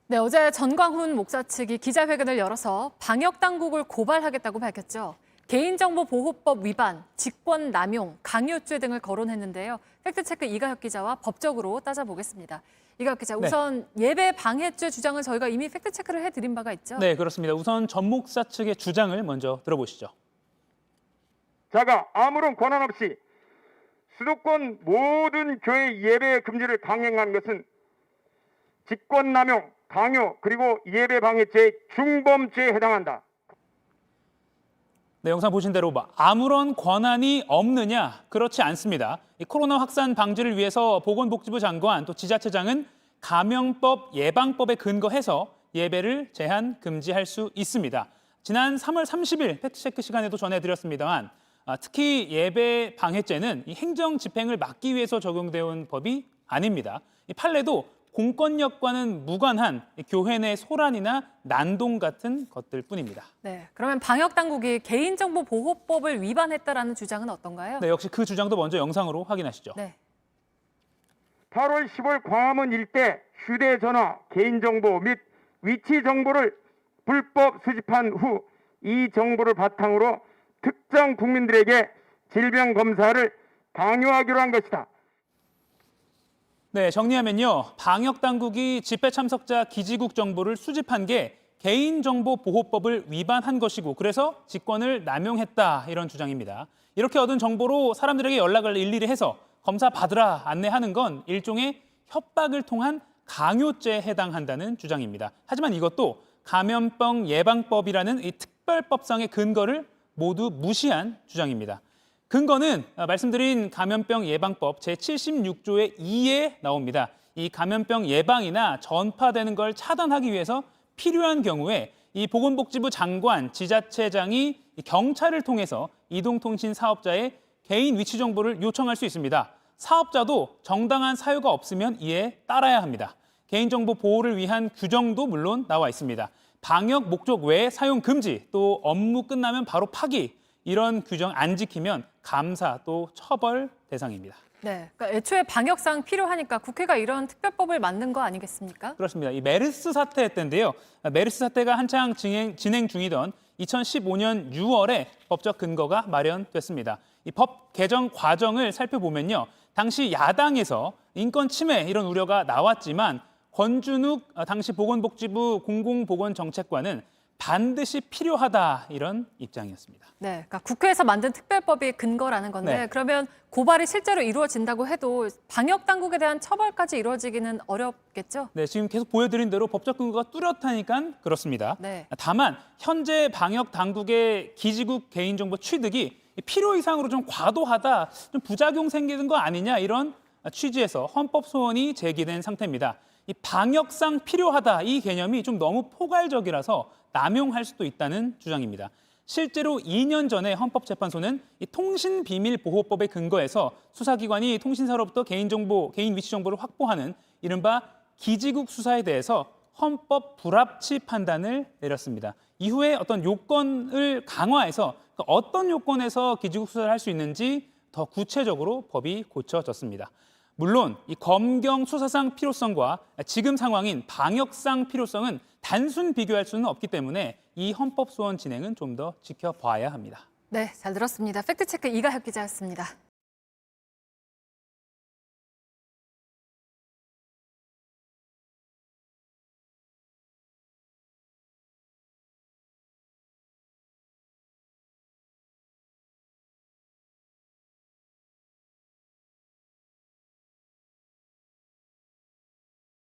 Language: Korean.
네, 어제 전광훈 목사 측이 기자회견을 열어서 방역 당국을 고발하겠다고 밝혔죠. 개인정보보호법 위반, 직권남용, 강요죄 등을 거론했는데요. 팩트체크 이가혁 기자와 법적으로 따져보겠습니다. 이가혁 기자, 우선 예배 방해죄 주장을 저희가 이미 팩트체크를 해드린 바가 있죠? 네, 그렇습니다. 우선 전 목사 측의 주장을 먼저 들어보시죠. 자가 아무런 권한 없이 수도권 모든 교회 예배 금지를 강행한 것은 직권남용, 강요, 그리고 예배방해죄의 중범죄에 해당한다. 네, 영상 보신 대로 아무런 권한이 없느냐? 그렇지 않습니다. 이 코로나 확산 방지를 위해서 보건복지부 장관 또 지자체장은 감염법 예방법에 근거해서 예배를 제한 금지할 수 있습니다. 지난 3월 30일 팩트체크 시간에도 전해드렸습니다만 특히 예배 방해죄는 이 행정 집행을 막기 위해서 적용되어 온 법이 아닙니다. 이 판례도 공권력과는 무관한 교회 내 소란이나 난동 같은 것들 뿐입니다. 네, 그러면 방역 당국이 개인정보보호법을 위반했다라는 주장은 어떤가요? 네, 역시 그 주장도 먼저 영상으로 확인하시죠. 네. 8월 10월 광화문 일대 휴대전화, 개인정보 및 위치 정보를 불법 수집한 후 이 정보를 바탕으로 특정 국민들에게 질병 검사를 강요하기로 한 것이다. 네, 정리하면요. 방역 당국이 집회 참석자 기지국 정보를 수집한 게 개인정보보호법을 위반한 것이고 그래서 직권을 남용했다 이런 주장입니다. 이렇게 얻은 정보로 사람들에게 연락을 일일이 해서 검사 받으라 안내하는 건 일종의 협박을 통한 강요죄에 해당한다는 주장입니다. 하지만 이것도 감염병 예방법이라는 이 특별법상의 근거를 모두 무시한 주장입니다. 근거는 말씀드린 감염병 예방법 제76조의 2에 나옵니다. 이 감염병 예방이나 전파되는 걸 차단하기 위해서 필요한 경우에 이 보건복지부 장관, 지자체장이 경찰을 통해서 이동통신 사업자의 개인 위치 정보를 요청할 수 있습니다. 사업자도 정당한 사유가 없으면 이에 따라야 합니다. 개인정보 보호를 위한 규정도 물론 나와 있습니다. 방역 목적 외에 사용 금지, 또 업무 끝나면 바로 파기, 이런 규정 안 지키면 감사 또 처벌 대상입니다. 네, 그러니까 애초에 방역상 필요하니까 국회가 이런 특별법을 만든 거 아니겠습니까? 그렇습니다. 이 메르스 사태 때인데요. 메르스 사태가 한창 진행 중이던 2015년 6월에 법적 근거가 마련됐습니다. 이 법 개정 과정을 살펴보면요. 당시 야당에서 인권 침해 이런 우려가 나왔지만 권준욱 당시 보건복지부 공공보건정책관은 반드시 필요하다 이런 입장이었습니다. 네, 그러니까 국회에서 만든 특별법이 근거라는 건데 네. 그러면 고발이 실제로 이루어진다고 해도 방역 당국에 대한 처벌까지 이루어지기는 어렵겠죠? 네, 지금 계속 보여드린 대로 법적 근거가 뚜렷하니까 그렇습니다. 네. 다만 현재 방역 당국의 기지국 개인정보 취득이 필요 이상으로 좀 과도하다, 좀 부작용 생기는 거 아니냐 이런 취지에서 헌법 소원이 제기된 상태입니다. 이 방역상 필요하다 이 개념이 좀 너무 포괄적이라서 남용할 수도 있다는 주장입니다. 실제로 2년 전에 헌법재판소는 이 통신비밀보호법에 근거해서 수사기관이 통신사로부터 개인 위치 정보를 확보하는 이른바 기지국 수사에 대해서 헌법 불합치 판단을 내렸습니다. 이후에 어떤 요건을 강화해서 어떤 요건에서 기지국 수사를 할 수 있는지 더 구체적으로 법이 고쳐졌습니다. 물론 이 검경 수사상 필요성과 지금 상황인 방역상 필요성은 단순 비교할 수는 없기 때문에 이 헌법 소원 진행은 좀 더 지켜봐야 합니다. 네, 잘 들었습니다. 팩트체크 이가혁 기자였습니다.